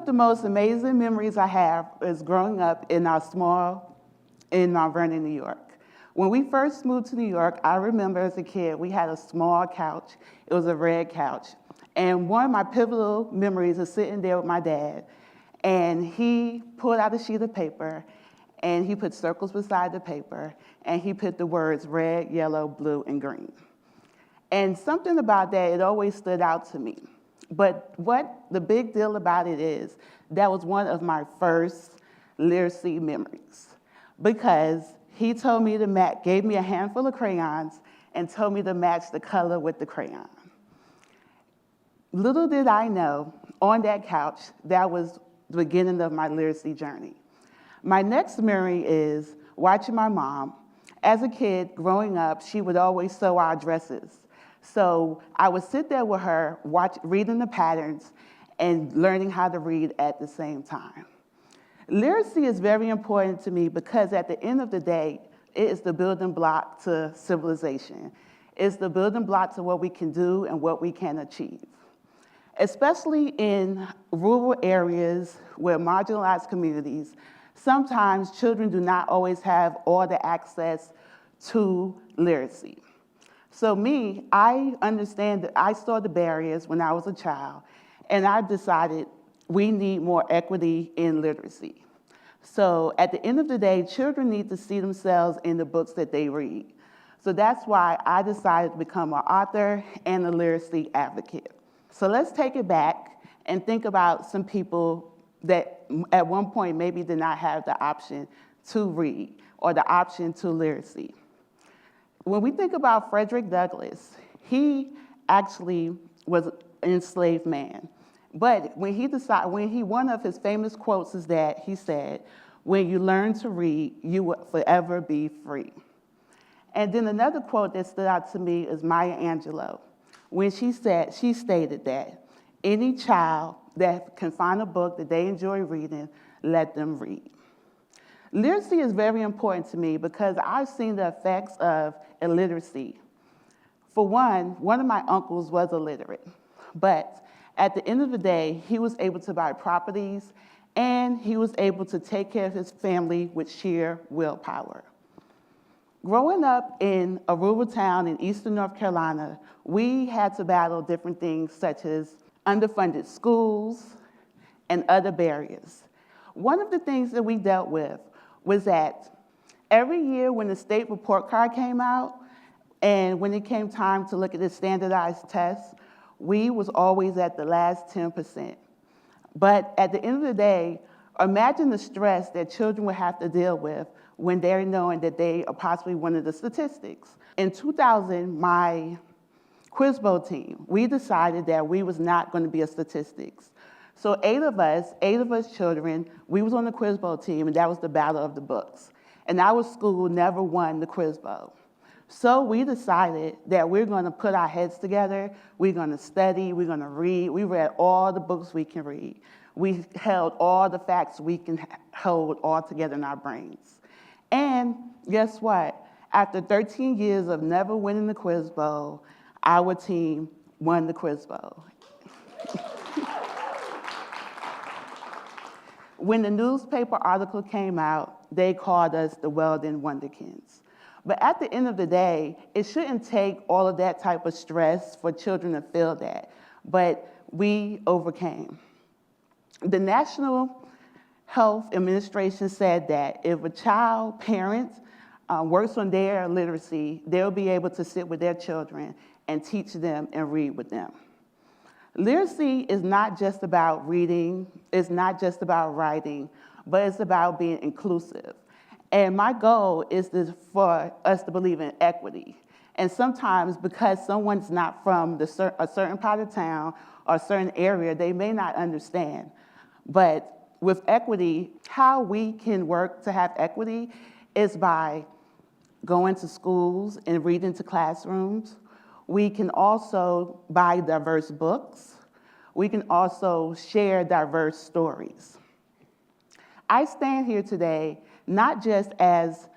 the most amazing memories I have is growing up in Mount Vernon, New York. When we first moved to New York, I remember as a kid, we had a small couch. It was a red couch. And one of my pivotal memories is sitting there with my dad, and he pulled out a sheet of paper, and he put circles beside the paper, and he put the words red, yellow, blue, and green. And something about that, it always stood out to me. But what the big deal about it is, that was one of my first literacy memories, because he told me gave me a handful of crayons and told me to match the color with the crayon. Little did I know, on that couch, that was the beginning of my literacy journey. My next memory is watching my mom. As a kid, growing up, she would always sew our dresses. So I would sit there with her, reading the patterns and learning how to read at the same time. Literacy is very important to me because at the end of the day, it is the building block to civilization. It's the building block to what we can do and what we can achieve. Especially in rural areas where marginalized communities, sometimes children do not always have all the access to literacy. So I understand that I saw the barriers when I was a child, and I decided we need more equity in literacy. So at the end of the day, children need to see themselves in the books that they read. So that's why I decided to become an author and a literacy advocate. So let's take it back and think about some people that at one point maybe did not have the option to read or the option to literacy. When we think about Frederick Douglass, he actually was an enslaved man. But one of his famous quotes is that he said, "When you learn to read, you will forever be free." And then another quote that stood out to me is Maya Angelou, when she stated that any child that can find a book that they enjoy reading, let them read. Literacy is very important to me because I've seen the effects of illiteracy. For one of my uncles was illiterate, but at the end of the day, he was able to buy properties and he was able to take care of his family with sheer willpower. Growing up in a rural town in eastern North Carolina, we had to battle different things such as underfunded schools and other barriers. One of the things that we dealt with was that every year when the state report card came out and when it came time to look at the standardized tests, we was always at the last 10%. But at the end of the day, imagine the stress that children would have to deal with when they're knowing that they are possibly one of the statistics. In 2000, my Quiz Bowl team, we decided that we was not going to be a statistics. So eight of us children, we was on the Quiz Bowl team, and that was the battle of the books. And our school never won the Quiz Bowl. So we decided that we're going to put our heads together, we're going to study, we're going to read. We read all the books we can read. We held all the facts we can hold all together in our brains. And guess what? After 13 years of never winning the Quiz Bowl, our team won the Quiz Bowl. When the newspaper article came out, they called us the Weldon Wonderkins. But at the end of the day, it shouldn't take all of that type of stress for children to feel that. But we overcame. The National Health Administration said that if a child parent works on their literacy, they'll be able to sit with their children and teach them and read with them. Literacy is not just about reading, it's not just about writing, but it's about being inclusive. And my goal is for us to believe in equity. And sometimes because someone's not from a certain part of town or a certain area, they may not understand. But with equity, how we can work to have equity is by going to schools and reading to classrooms. We can also buy diverse books. We can also share diverse stories. I stand here today not just as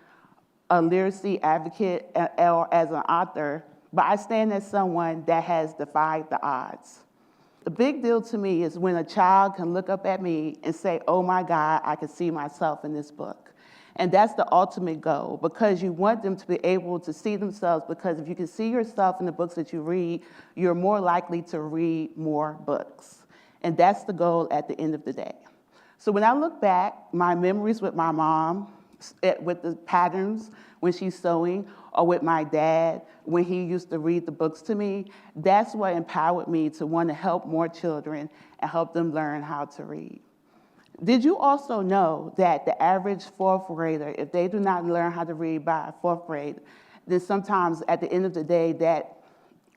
a literacy advocate or as an author, but I stand as someone that has defied the odds. The big deal to me is when a child can look up at me and say, oh my God, I can see myself in this book. And that's the ultimate goal, because you want them to be able to see themselves, because if you can see yourself in the books that you read, you're more likely to read more books. And that's the goal at the end of the day. So when I look back, my memories with my mom, with the patterns when she's sewing, or with my dad when he used to read the books to me, that's what empowered me to want to help more children and help them learn how to read. Did you also know that the average fourth grader, if they do not learn how to read by fourth grade, then sometimes at the end of the day, that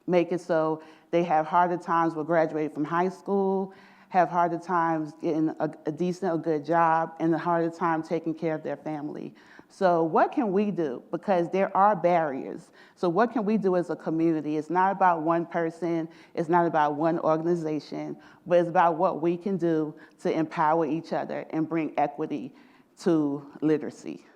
make it so they have harder times with graduating from high school, have harder times getting a decent or good job, and a harder time taking care of their family. So what can we do? Because there are barriers. So what can we do as a community? It's not about one person, it's not about one organization, but it's about what we can do to empower each other and bring equity to literacy.